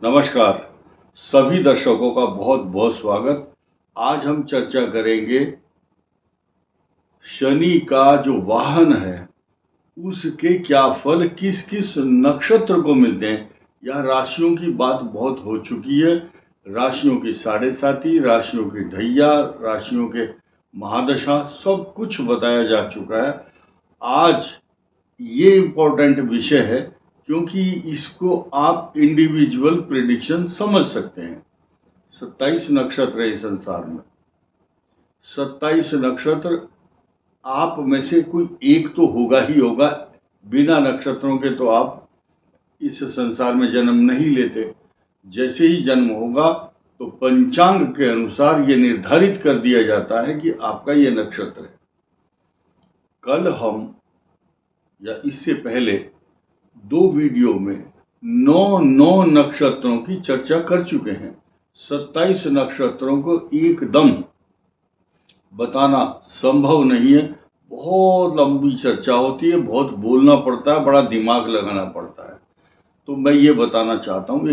नमस्कार, सभी दर्शकों का बहुत बहुत स्वागत। आज हम चर्चा करेंगे शनि का जो वाहन है उसके क्या फल किस किस नक्षत्र को मिलते हैं। यह राशियों की बात बहुत हो चुकी है। राशियों की साढ़े साती, राशियों की ढैया, राशियों के महादशा सब कुछ बताया जा चुका है। आज ये इम्पोर्टेंट विषय है क्योंकि इसको आप इंडिविजुअल प्रेडिक्शन समझ सकते हैं। 27 नक्षत्र है इस संसार में। 27 नक्षत्र, आप में से कोई एक तो होगा ही होगा। बिना नक्षत्रों के तो आप इस संसार में जन्म नहीं लेते। जैसे ही जन्म होगा तो पंचांग के अनुसार ये निर्धारित कर दिया जाता है कि आपका ये नक्षत्र है। कल हम या इससे पहले 2 वीडियो में 9 नक्षत्रों की चर्चा कर चुके हैं। 27 नक्षत्रों को एकदम बताना संभव नहीं है। बहुत लंबी चर्चा होती है, बहुत बोलना पड़ता है, बड़ा दिमाग लगाना पड़ता है। तो मैं ये बताना चाहता हूँ,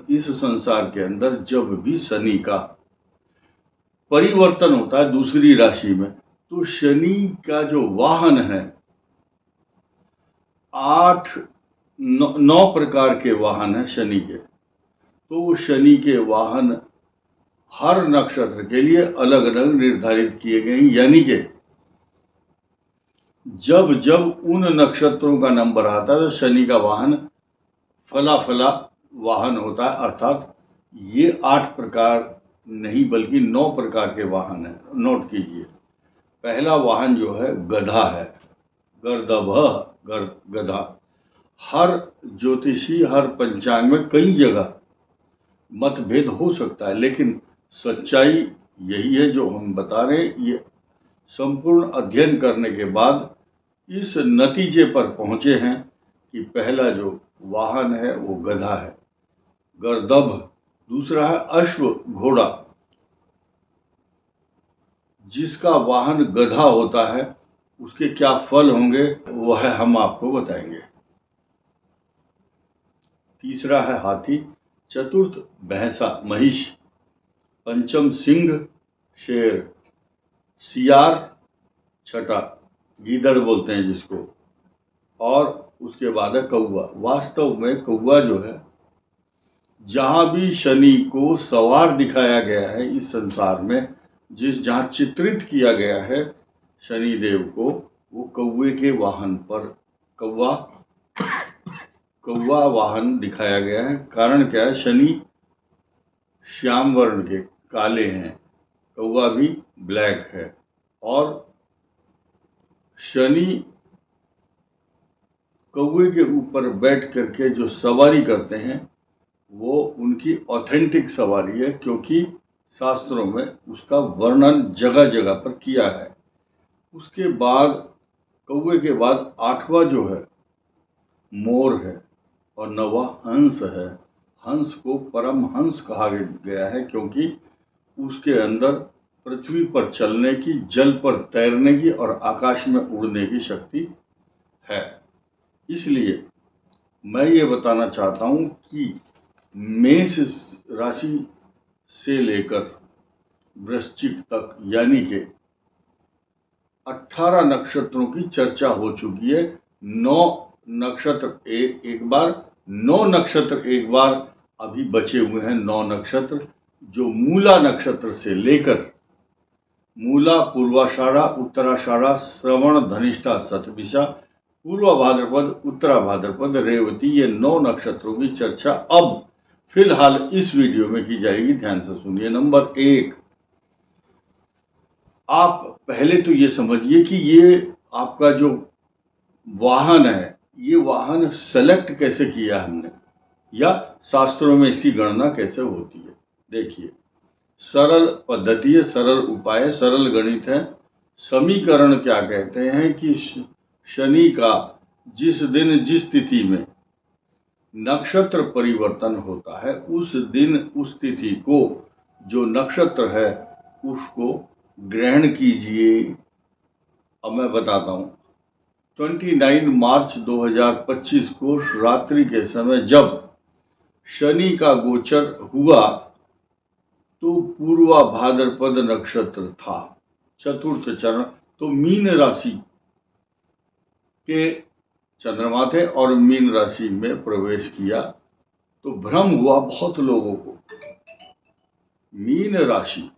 इस संसार के अंदर जब भी शनि का परिवर्तन होता है दूसरी राशि में, तो शनि का जो वाहन है 9 प्रकार के वाहन है शनि के। तो शनि के वाहन हर नक्षत्र के लिए अलग अलग निर्धारित किए गए हैं, यानी कि जब जब उन नक्षत्रों का नंबर आता है तो शनि का वाहन फला फला वाहन होता है। अर्थात ये 8 प्रकार नहीं बल्कि 9 प्रकार के वाहन है। नोट कीजिए, पहला वाहन जो है गधा है। गर्दभ, गधा। हर ज्योतिषी, हर पंचांग में कई जगह मतभेद हो सकता है, लेकिन सच्चाई यही है जो हम बता रहे हैं। ये संपूर्ण अध्ययन करने के बाद इस नतीजे पर पहुंचे हैं कि पहला जो वाहन है वो गधा है, गर्दभ। दूसरा है अश्व, घोड़ा। जिसका वाहन गधा होता है उसके क्या फल होंगे वह हम आपको बताएंगे। तीसरा है हाथी, चतुर्थ भैंसा, महिष, पंचम सिंह, शेर, सियार, छठा गीदड़ बोलते हैं जिसको, और उसके बाद है कौवा। वास्तव में कौवा जो है, जहां भी शनि को सवार दिखाया गया है इस संसार में, जहां चित्रित किया गया है शनि देव को, वो कौवे के वाहन पर कौवा वाहन दिखाया गया है। कारण क्या है? शनि श्याम वर्ण के, काले हैं, कौवा भी ब्लैक है। और शनि कौवे के ऊपर बैठ करके जो सवारी करते हैं वो उनकी ऑथेंटिक सवारी है, क्योंकि शास्त्रों में उसका वर्णन जगह जगह पर किया है। उसके बाद कौवे के बाद 8वां जो है मोर है, और 9वां हंस है। हंस को परम हंस कहा गया है क्योंकि उसके अंदर पृथ्वी पर चलने की, जल पर तैरने की और आकाश में उड़ने की शक्ति है। इसलिए मैं ये बताना चाहता हूं कि मेष राशि से लेकर वृश्चिक तक, यानी कि 18 नक्षत्रों की चर्चा हो चुकी है। 9 नक्षत्र एक बार, 9 नक्षत्र एक बार। अभी बचे हुए हैं 9 नक्षत्र, जो मूला नक्षत्र से लेकर मूला, पूर्वाषाढ़ा, उत्तराषाढ़ा, श्रवण, धनिष्ठा, शतभिषा, पूर्व भाद्रपद, उत्तरा भाद्रपद, रेवती, ये 9 नक्षत्रों की चर्चा अब फिलहाल इस वीडियो में की जाएगी। ध्यान से सुनिए। नंबर 1, आप पहले तो ये समझिए कि ये आपका जो वाहन है, ये वाहन सेलेक्ट कैसे किया हमने, या शास्त्रों में इसकी गणना कैसे होती है। देखिए, सरल पद्धति है, सरल उपाय है, सरल गणित है। समीकरण क्या कहते हैं कि शनि का जिस दिन जिस तिथि में नक्षत्र परिवर्तन होता है, उस दिन उस तिथि को जो नक्षत्र है उसको ग्रहण कीजिए। अब मैं बताता हूँ। 29 मार्च 2025 को रात्रि के समय जब शनि का गोचर हुआ तो पूर्वा भाद्रपद नक्षत्र था, चतुर्थ चरण, तो मीन राशि के चंद्रमा थे और मीन राशि में प्रवेश किया तो भ्रम हुआ बहुत लोगों को। मीन राशि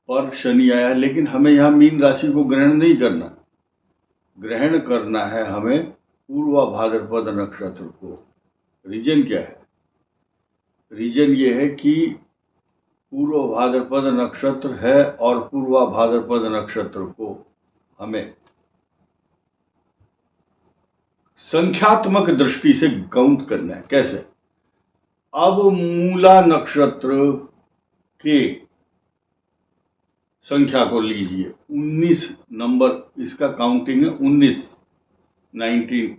पर शनि आया, लेकिन हमें यहां मीन राशि को ग्रहण नहीं करना, ग्रहण करना है हमें पूर्वा भाद्रपद नक्षत्र को। रीजन क्या है? रीजन ये है कि पूर्व भाद्रपद नक्षत्र है और पूर्वा भाद्रपद नक्षत्र को हमें संख्यात्मक दृष्टि से काउंट करना है। कैसे? अब मूला नक्षत्र के संख्या को लीजिए, 19 नंबर इसका काउंटिंग है, 19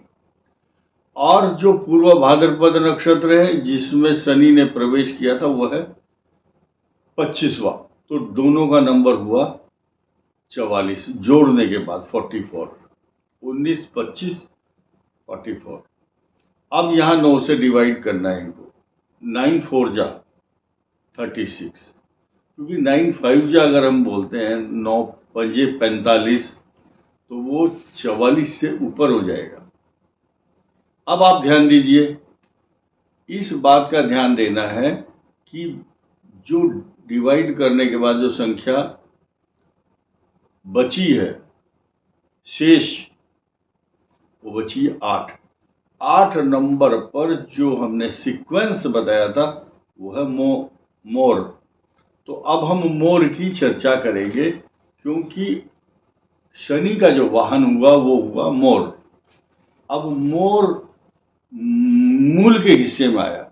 और जो पूर्व भाद्रपद नक्षत्र है जिसमें शनि ने प्रवेश किया था वह है 25वां, तो दोनों का नंबर हुआ 44, जोड़ने के बाद 44, 19, 25, 44। अब यहां 9 से डिवाइड करना है इनको, 9 4 जा 36, क्योंकि 9 5 जा अगर हम बोलते हैं 9 पंजे 45, तो वो 44 से ऊपर हो जाएगा। अब आप ध्यान दीजिए, इस बात का ध्यान देना है कि जो डिवाइड करने के बाद जो संख्या बची है शेष, वो बची 8। 8 नंबर पर जो हमने सीक्वेंस बताया था वो है मोर। तो अब हम मोर की चर्चा करेंगे, क्योंकि शनि का जो वाहन हुआ वो हुआ मोर। अब मोर मूल के हिस्से में आया।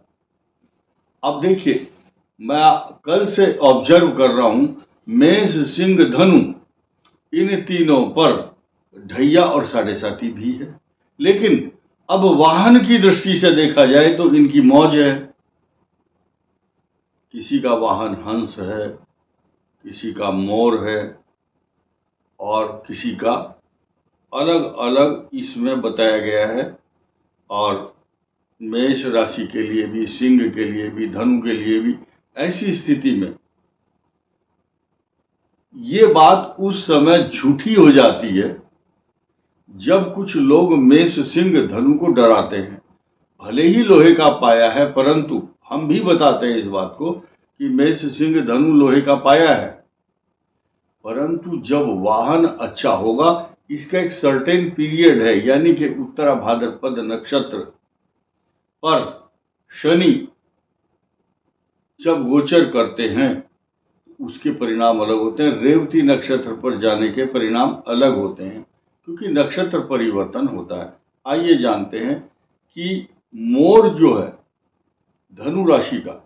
अब देखिए, मैं कल से ऑब्जर्व कर रहा हूं, मेष सिंह धनु इन तीनों पर ढैया और 7.5 भी है, लेकिन अब वाहन की दृष्टि से देखा जाए तो इनकी मौज है। किसी का वाहन हंस है, किसी का मोर है और किसी का अलग अलग इसमें बताया गया है। और मेष राशि के लिए भी, सिंह के लिए भी, धनु के लिए भी ऐसी स्थिति में ये बात उस समय झूठी हो जाती है जब कुछ लोग मेष सिंह धनु को डराते हैं। भले ही लोहे का पाया है, परंतु हम भी बताते हैं इस बात को कि मेष सिंह धनु लोहे का पाया है, परंतु जब वाहन अच्छा होगा, इसका एक सर्टेन पीरियड है, यानी कि उत्तरा भाद्रपद नक्षत्र पर शनि जब गोचर करते हैं उसके परिणाम अलग होते हैं। रेवती नक्षत्र पर जाने के परिणाम अलग होते हैं, क्योंकि नक्षत्र परिवर्तन होता है। आइए जानते हैं कि मोर जो है धनु राशि का,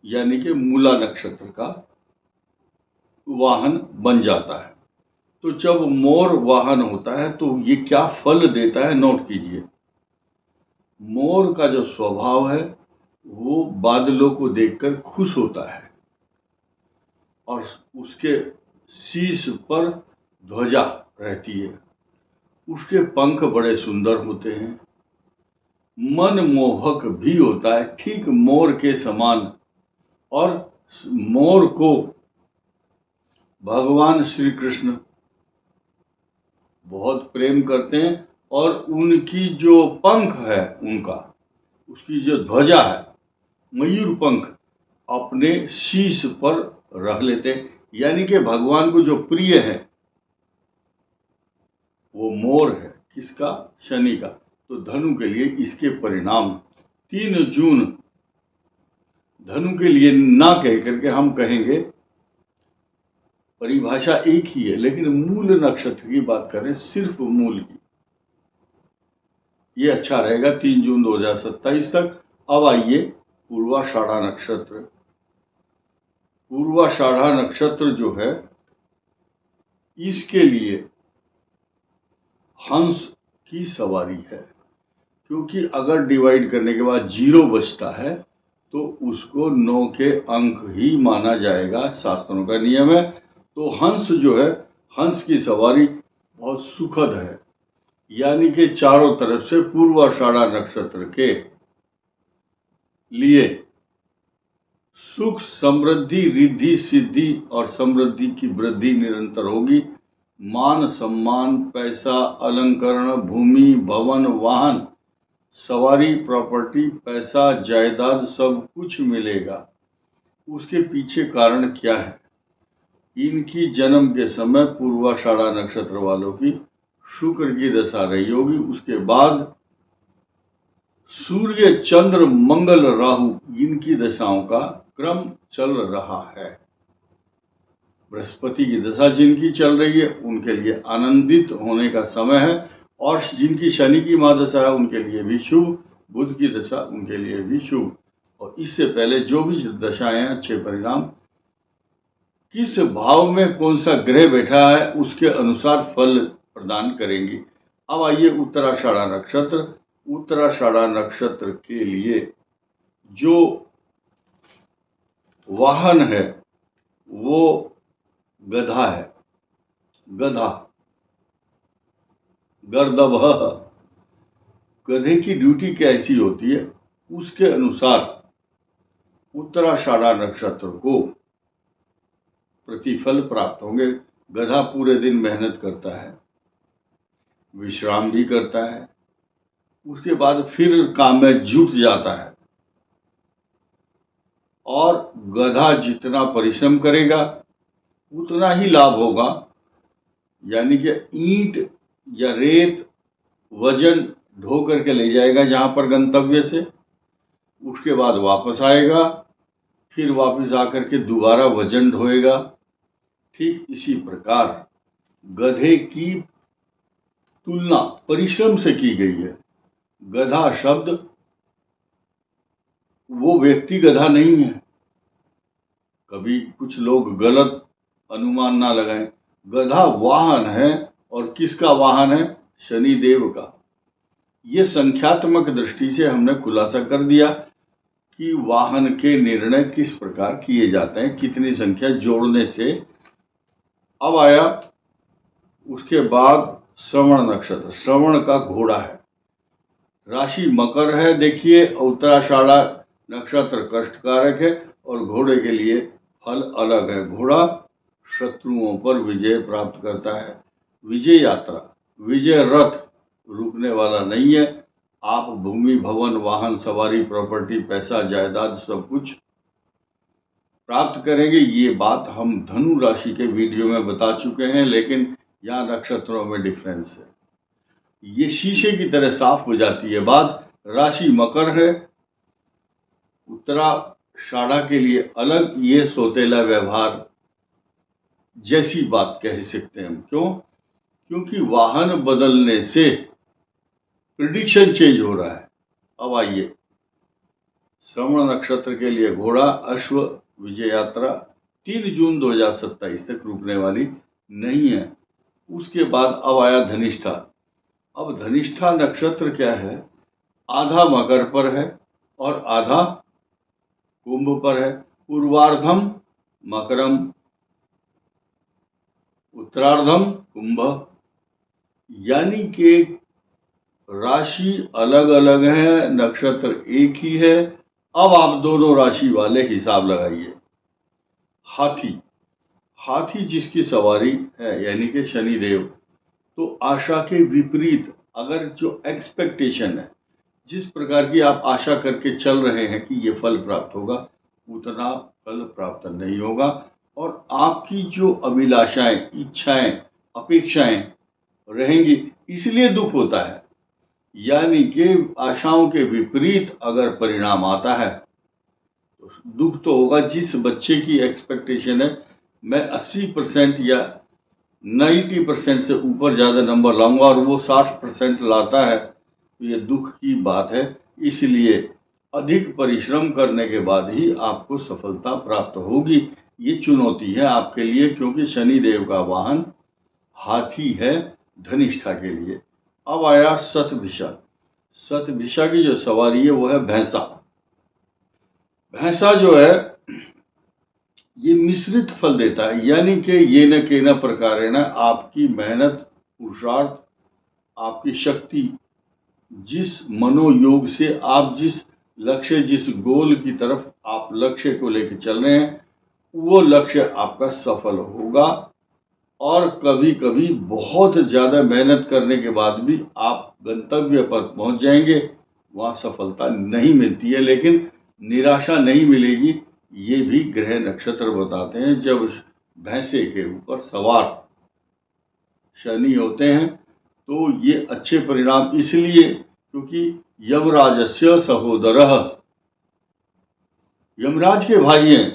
यानी कि मूला नक्षत्र का वाहन बन जाता है। तो जब मोर वाहन होता है तो ये क्या फल देता है, नोट कीजिए। मोर का जो स्वभाव है वो बादलों को देखकर खुश होता है और उसके शीश पर ध्वजा रहती है, उसके पंख बड़े सुंदर होते हैं, मनमोहक भी होता है, ठीक मोर के समान। और मोर को भगवान श्री कृष्ण बहुत प्रेम करते हैं और उनकी जो पंख है, उनका उसकी जो ध्वजा है मयूर पंख, अपने शीश पर रख लेते हैं। यानी कि भगवान को जो प्रिय है वो मोर है। किसका? शनि का। तो धनु के लिए इसके परिणाम 3 जून धनु के लिए ना कह करके हम कहेंगे, परिभाषा एक ही है, लेकिन मूल नक्षत्र की बात करें, सिर्फ मूल की, ये अच्छा रहेगा 3 जून 2027 तक। अब आइए पूर्वाषाढ़ा नक्षत्र। पूर्वाषाढ़ा नक्षत्र जो है, इसके लिए हंस की सवारी है, क्योंकि अगर डिवाइड करने के बाद 0 बचता है तो उसको 9 के अंक ही माना जाएगा, शास्त्रों का नियम है। तो हंस जो है, हंस की सवारी बहुत सुखद है, यानी कि चारों तरफ से पूर्वाषाढ़ा नक्षत्र के लिए सुख, समृद्धि, रिद्धि, सिद्धि और समृद्धि की वृद्धि निरंतर होगी। मान सम्मान, पैसा, अलंकरण, भूमि, भवन, वाहन, सवारी, प्रॉपर्टी, पैसा, जायदाद सब कुछ मिलेगा। उसके पीछे कारण क्या है? इनकी जन्म के समय पूर्वाषाढ़ा नक्षत्र वालों की शुक्र की दशा रही होगी। उसके बाद सूर्य, चंद्र, मंगल, राहु इनकी दशाओं का क्रम चल रहा है। बृहस्पति की दशा जिनकी चल रही है उनके लिए आनंदित होने का समय है, और जिनकी शनि की महादशा है उनके लिए भी शुभ, बुध की दशा उनके लिए भी शुभ। और इससे पहले जो भी दशाएं अच्छे परिणाम, किस भाव में कौन सा ग्रह बैठा है उसके अनुसार फल प्रदान करेंगी। अब आइए उत्तराषाढ़ा नक्षत्र। उत्तराषाढ़ा नक्षत्र के लिए जो वाहन है वो गधा है। गधा, गर्दभः। गधे की ड्यूटी कैसी होती है उसके अनुसार उत्तराषाढ़ा नक्षत्र को प्रतिफल प्राप्त होंगे। गधा पूरे दिन मेहनत करता है, विश्राम भी करता है, उसके बाद फिर काम में जुट जाता है। और गधा जितना परिश्रम करेगा उतना ही लाभ होगा, यानी कि ईंट या रेत वजन ढो करके ले जाएगा जहां पर गंतव्य से, उसके बाद वापस आएगा, फिर वापस आकर के दोबारा वजन ढोएगा। ठीक इसी प्रकार गधे की तुलना परिश्रम से की गई है। गधा शब्द, वो व्यक्ति गधा नहीं है। कभी कुछ लोग गलत अनुमान ना लगाएं। गधा वाहन है, और किसका वाहन है? शनि देव का। ये संख्यात्मक दृष्टि से हमने खुलासा कर दिया कि वाहन के निर्णय किस प्रकार किए जाते हैं, कितनी संख्या जोड़ने से। अब आया उसके बाद श्रवण नक्षत्र। श्रवण का घोड़ा है, राशि मकर है। देखिए, उत्तराषाढ़ा नक्षत्र कष्टकारक है और घोड़े के लिए फल अलग है। घोड़ा शत्रुओं पर विजय प्राप्त करता है। विजय यात्रा, विजय रथ रुकने वाला नहीं है। आप भूमि, भवन, वाहन, सवारी, प्रॉपर्टी, पैसा, जायदाद सब कुछ प्राप्त करेंगे। ये बात हम धनु राशि के वीडियो में बता चुके हैं, लेकिन यहाँ नक्षत्रों में डिफरेंस है। ये शीशे की तरह साफ हो जाती है बात। राशि मकर है, उत्तराषाढ़ा के लिए अलग, ये सौतेला व्यवहार जैसी बात कह सकते हैं हम। क्यों? क्योंकि वाहन बदलने से प्रिडिक्शन चेंज हो रहा है। अब आइए, श्रवण नक्षत्र के लिए घोड़ा, अश्व, विजय यात्रा 3 जून 2027 तक रुकने वाली नहीं है। उसके बाद अब आया धनिष्ठा। अब धनिष्ठा नक्षत्र क्या है? आधा मकर पर है और आधा कुंभ पर है। पूर्वार्धम मकरम, उत्तरार्धम कुंभ, यानी कि राशि अलग अलग है, नक्षत्र एक ही है। अब आप दोनों राशि वाले हिसाब लगाइए। हाथी, हाथी जिसकी सवारी है यानी कि शनिदेव, तो आशा के विपरीत, अगर जो एक्सपेक्टेशन है, जिस प्रकार की आप आशा करके चल रहे हैं कि ये फल प्राप्त होगा, उतना फल प्राप्त नहीं होगा। और आपकी जो अभिलाषाएं, इच्छाएं, अपेक्षाएं रहेंगी, इसलिए दुख होता है। यानी कि आशाओं के विपरीत अगर परिणाम आता है तो दुख तो होगा। जिस बच्चे की एक्सपेक्टेशन है मैं 80% या 90% से ऊपर ज़्यादा नंबर लाऊंगा और वो 60% लाता है, तो ये दुख की बात है। इसलिए अधिक परिश्रम करने के बाद ही आपको सफलता प्राप्त होगी। ये चुनौती है आपके लिए, क्योंकि शनिदेव का वाहन हाथी है धनिष्ठा के लिए। अब आया शतभिषा। शतभिषा की जो सवारी है वो है भैंसा। भैंसा जो है ये मिश्रित फल देता है, यानी कि ये न के न प्रकार है ना, आपकी मेहनत पुरुषार्थ, आपकी शक्ति, जिस मनोयोग से आप जिस लक्ष्य, जिस गोल की तरफ आप लक्ष्य को लेकर चल रहे हैं, वो लक्ष्य आपका सफल होगा। और कभी कभी बहुत ज़्यादा मेहनत करने के बाद भी आप गंतव्य पर पहुंच जाएंगे, वहाँ सफलता नहीं मिलती है, लेकिन निराशा नहीं मिलेगी। ये भी ग्रह नक्षत्र बताते हैं। जब भैंसे के ऊपर सवार शनि होते हैं तो ये अच्छे परिणाम इसलिए क्योंकि यमराजस्य सहोदरः, यमराज के भाई हैं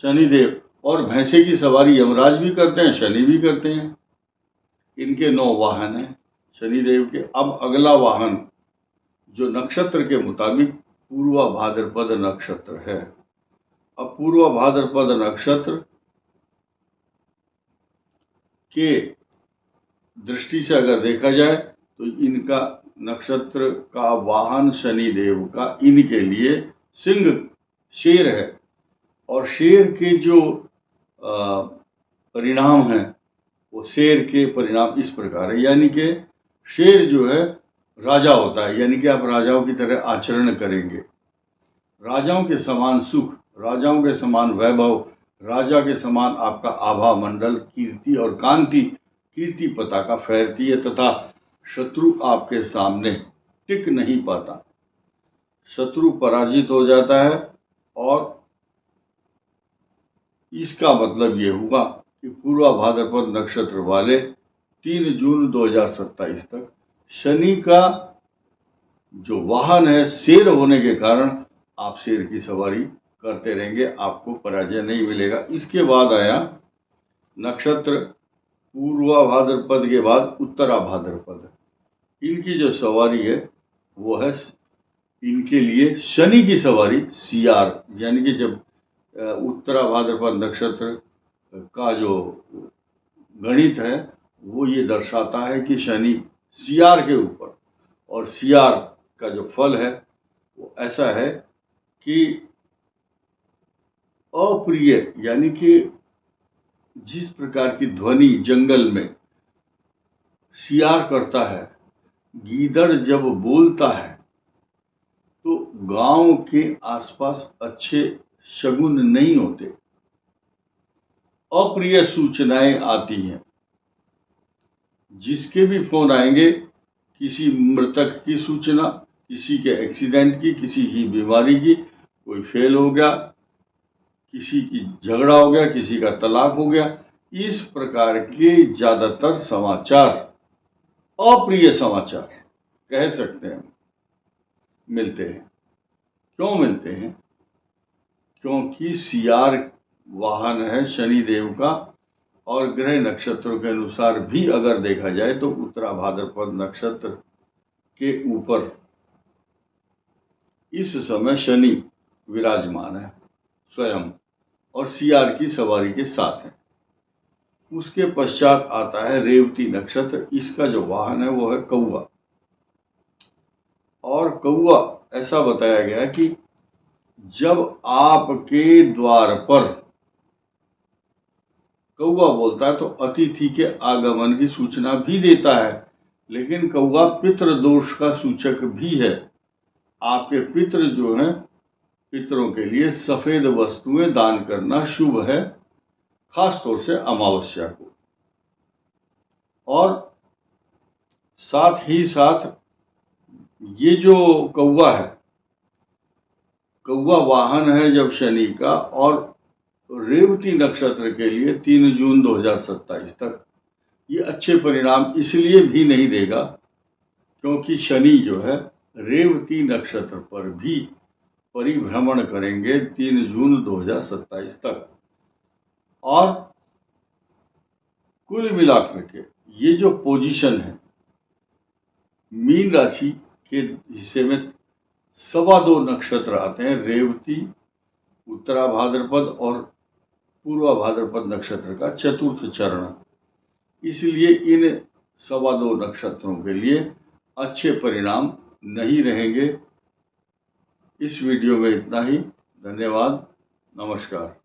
शनिदेव, और भैंसे की सवारी यमराज भी करते हैं, शनि भी करते हैं। इनके 9 वाहन हैं शनिदेव के। अब अगला वाहन जो नक्षत्र के मुताबिक पूर्वा भाद्रपद नक्षत्र है। अब पूर्वा भाद्रपद नक्षत्र के दृष्टि से अगर देखा जाए तो इनका नक्षत्र का वाहन शनिदेव का इनके लिए सिंह, शेर है। और शेर के जो परिणाम हैं वो शेर के परिणाम इस प्रकार है, यानी कि शेर जो है राजा होता है, यानी कि आप राजाओं की तरह आचरण करेंगे, राजाओं के समान सुख, राजाओं के समान वैभव, राजा के समान आपका आभा मंडल, कीर्ति और कांति, कीर्ति पताका फैलती है तथा शत्रु आपके सामने टिक नहीं पाता, शत्रु पराजित हो जाता है। और इसका मतलब ये हुआ कि पूर्वा भाद्रपद नक्षत्र वाले 3 जून 2027 तक शनि का जो वाहन है शेर होने के कारण आप शेर की सवारी करते रहेंगे, आपको पराजय नहीं मिलेगा। इसके बाद आया नक्षत्र पूर्वा भाद्रपद के बाद उत्तरा भाद्रपद। इनकी जो सवारी है वो है इनके लिए शनि की सवारी सियार, यानी कि जब उत्तरा भाद्रपद नक्षत्र का जो गणित है वो ये दर्शाता है कि शनि सियार के ऊपर, और सियार का जो फल है वो ऐसा है कि अप्रिय, यानी कि जिस प्रकार की ध्वनि जंगल में सियार करता है, गीदड़ जब बोलता है तो गांव के आसपास अच्छे शगुन नहीं होते, अप्रिय सूचनाएं आती हैं। जिसके भी फोन आएंगे, किसी मृतक की सूचना, किसी के एक्सीडेंट की, किसी की बीमारी की, कोई फेल हो गया, किसी की झगड़ा हो गया, किसी का तलाक हो गया, इस प्रकार के ज्यादातर समाचार, अप्रिय समाचार कह सकते हैं, मिलते हैं। क्यों मिलते हैं? क्योंकि सियार वाहन है शनिदेव का, और ग्रह नक्षत्रों के अनुसार भी अगर देखा जाए तो उत्तरा भाद्रपद नक्षत्र के ऊपर इस समय शनि विराजमान है स्वयं, और सियार की सवारी के साथ है। उसके पश्चात आता है रेवती नक्षत्र। इसका जो वाहन है वो है कौवा, और कौवा ऐसा बताया गया कि जब आपके द्वार पर कौवा बोलता है तो अतिथि के आगमन की सूचना भी देता है, लेकिन कौवा पितृ दोष का सूचक भी है। आपके पितृ जो हैं, पितरों के लिए सफेद वस्तुएं दान करना शुभ है, खास तौर से अमावस्या को। और साथ ही साथ ये जो कौवा है, कौवा वाहन है जब शनि का, और रेवती नक्षत्र के लिए 3 जून 2027 तक ये अच्छे परिणाम इसलिए भी नहीं देगा क्योंकि शनि जो है रेवती नक्षत्र पर भी परिभ्रमण करेंगे 3 जून 2027 तक। और कुल मिलाकर के ये जो पोजीशन है, मीन राशि के हिस्से में 2.25 नक्षत्र आते हैं, रेवती, उत्तरा भाद्रपद और पूर्वा भाद्रपद नक्षत्र का चतुर्थ चरण। इसलिए इन 2.25 नक्षत्रों के लिए अच्छे परिणाम नहीं रहेंगे। इस वीडियो में इतना ही। धन्यवाद। नमस्कार।